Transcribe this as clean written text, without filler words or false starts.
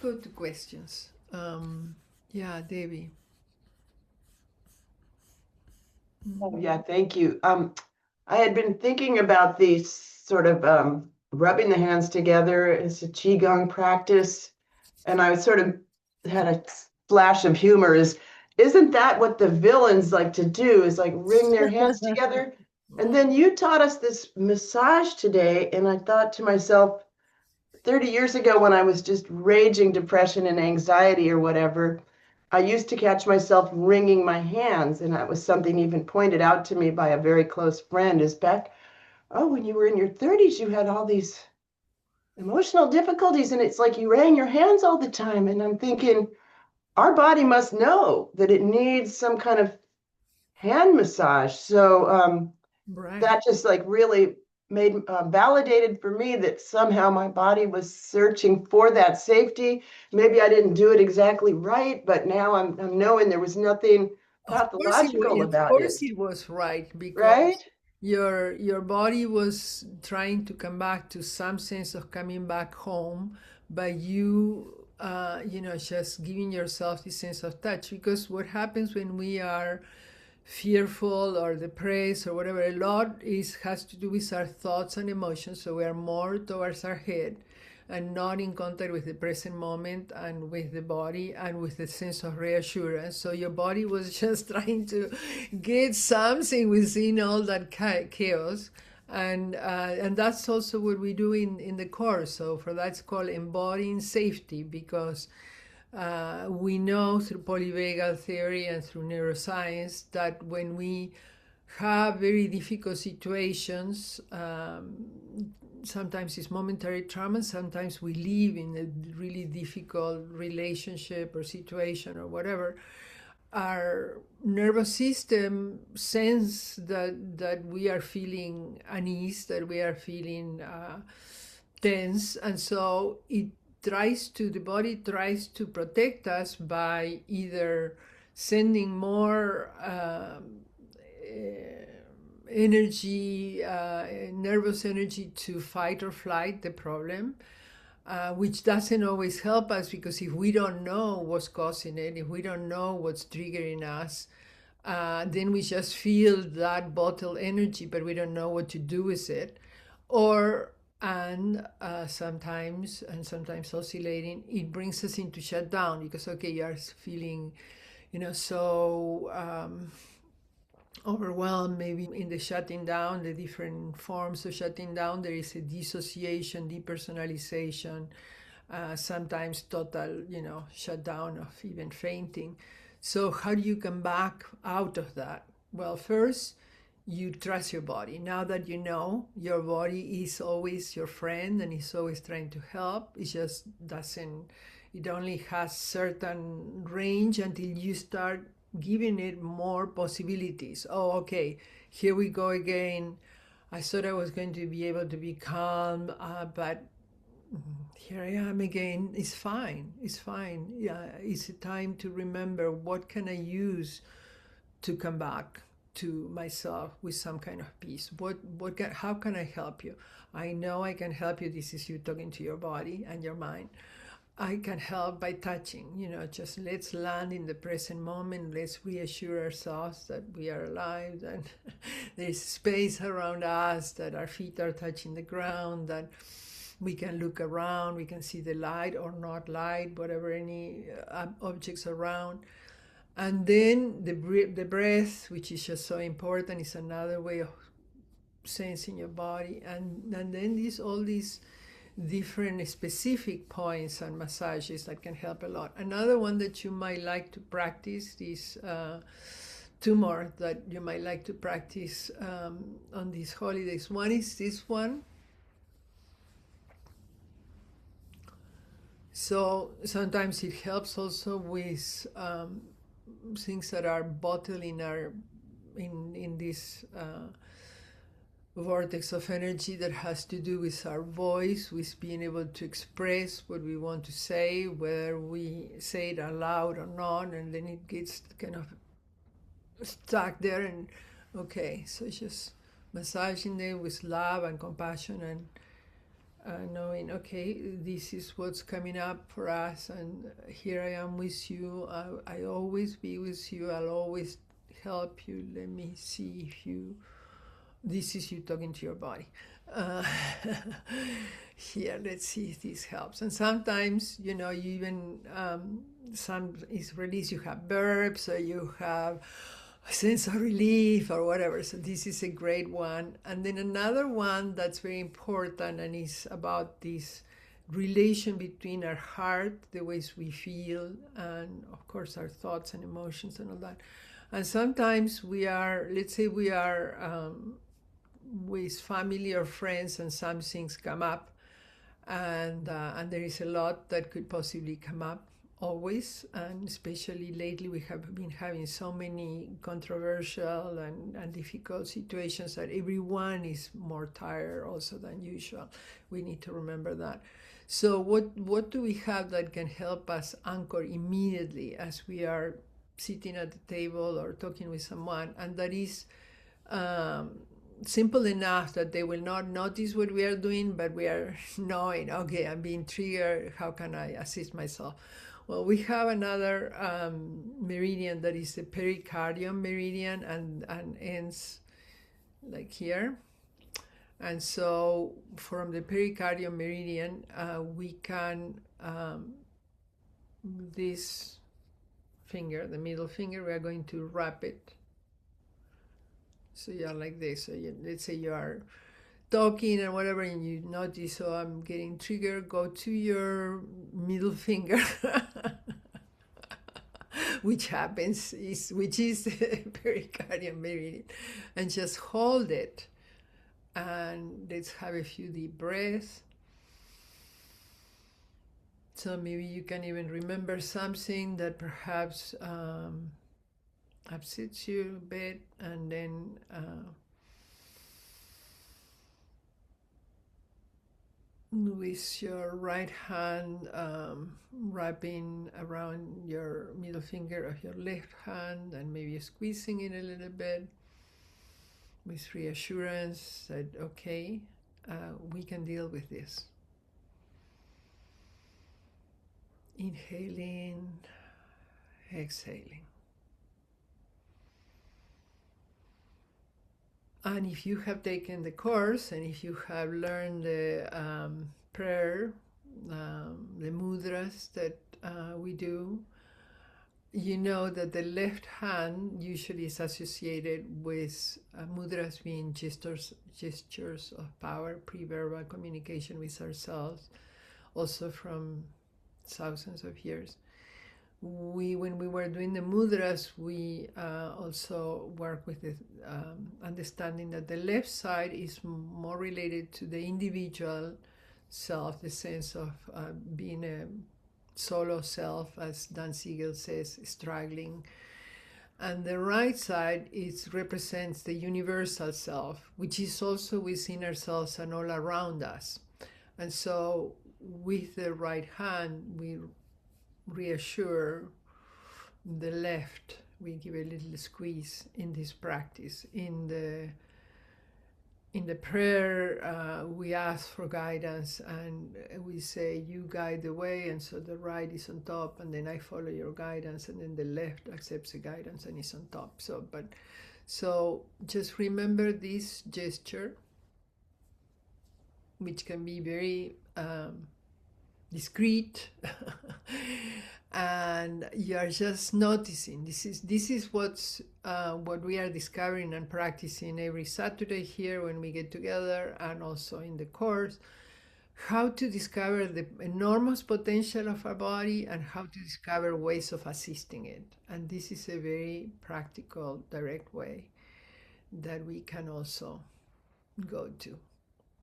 go to questions. Yeah, Debbie. Oh, yeah, thank you. I had been thinking about these sort of rubbing the hands together as a Qigong practice, and I sort of had a flash of humor. Isn't that what the villains like to do? Is like wring their hands together? And then you taught us this massage today, and I thought to myself, 30 years ago, when I was just raging depression and anxiety or whatever, I used to catch myself wringing my hands. And that was something even pointed out to me by a very close friend is Beck, oh, when you were in your 30s, you had all these emotional difficulties, and it's like you wring your hands all the time. And I'm thinking, our body must know that it needs some kind of hand massage. So Right. that just like really made validated for me that somehow my body was searching for that safety. Maybe I didn't do it exactly right, but now I'm knowing there was nothing pathological Of about course it, it was right right? because your body was trying to come back to some sense of coming back home by you just giving yourself this sense of touch. Because what happens when we are fearful or depressed or whatever, a lot is has to do with our thoughts and emotions, so we are more towards our head and not in contact with the present moment and with the body and with the sense of reassurance. So your body was just trying to get something within all that chaos. And that's also what we do in the course. So for that's called embodying safety, because we know through polyvagal theory and through neuroscience that when we have very difficult situations, sometimes it's momentary trauma, sometimes we live in a really difficult relationship or situation or whatever, our nervous system sense that we are feeling unease, that we are feeling tense, and so the body tries to protect us by either sending more energy, nervous energy to fight or flight the problem, which doesn't always help us, because if we don't know what's causing it, if we don't know what's triggering us, then we just feel that bottled energy, but we don't know what to do with it. Or and sometimes oscillating, it brings us into shutdown, because okay, you are feeling, so overwhelmed, maybe in the shutting down, the different forms of shutting down, there is a dissociation, depersonalization, sometimes total, shutdown of even fainting. So how do you come back out of that? Well, first, you trust your body. Now that you know your body is always your friend and is always trying to help, it just doesn't, it only has certain range until you start giving it more possibilities. Oh, okay, here we go again. I thought I was going to be able to be calm, but here I am again. It's fine. It's fine. Yeah, it's a time to remember what can I use to come back to myself with some kind of peace. How can I help you? I know I can help you. This is you talking to your body and your mind. I can help by touching, just let's land in the present moment. Let's reassure ourselves that we are alive, that there's space around us, that our feet are touching the ground, that we can look around, we can see the light or not light, whatever, any objects around. And then the breath, which is just so important, is another way of sensing your body. And then all these different specific points and massages that can help a lot. Another one that you might like to practice, this two more that you might like to practice on these holidays. One is this one. So sometimes it helps also with things that are bottled in our in this vortex of energy that has to do with our voice, with being able to express what we want to say, whether we say it aloud or not, and then it gets kind of stuck there. And okay, so it's just massaging them with love and compassion, knowing, okay, this is what's coming up for us, and here I am with you. I always be with you. I'll always help you. Let me see if you. This is you talking to your body. Uh, Here, let's see if this helps. And sometimes, you know, you even some is released. You have burps, or you have a sense of relief, or whatever. So this is a great one. And then another one that's very important and is about this relation between our heart, the ways we feel, and of course our thoughts and emotions and all that. And sometimes we are, let's say we are with family or friends, and some things come up, and there is a lot that could possibly come up always, and especially lately we have been having so many controversial and difficult situations that everyone is more tired also than usual. We need to remember that. So what do we have that can help us anchor immediately as we are sitting at the table or talking with someone, and that is simple enough that they will not notice what we are doing, but we are knowing, okay, I'm being triggered, how can I assist myself? Well, we have another meridian that is the pericardium meridian, and ends like here. And so from the pericardium meridian, we can, this finger, the middle finger, we are going to wrap it. So you're like this. So let's say you are talking and whatever, and you notice, so I'm getting triggered, go to your middle finger, which is the pericardium meridian, and just hold it. And let's have a few deep breaths. So maybe you can even remember something that perhaps upsets you a bit, and then with your right hand wrapping around your middle finger of your left hand, and maybe squeezing it a little bit with reassurance that, okay, we can deal with this. Inhaling, exhaling. And if you have taken the course, and if you have learned the prayer, the mudras that we do, you know that the left hand usually is associated with mudras being gestures of power, pre-verbal communication with ourselves, also from thousands of years. When we were doing the mudras, we also work with the understanding that the left side is more related to the individual self, the sense of being a solo self, as Dan Siegel says, struggling. And the right side represents the universal self, which is also within ourselves and all around us. And so with the right hand, we reassure the left. We give a little squeeze in this practice. In the prayer, we ask for guidance, and we say, you guide the way, and so the right is on top, and then I follow your guidance, and then the left accepts the guidance and is on top. So just remember this gesture, which can be very discreet, and you are just noticing. This is what we are discovering and practicing every Saturday here when we get together, and also in the course, how to discover the enormous potential of our body and how to discover ways of assisting it. And this is a very practical, direct way that we can also go to.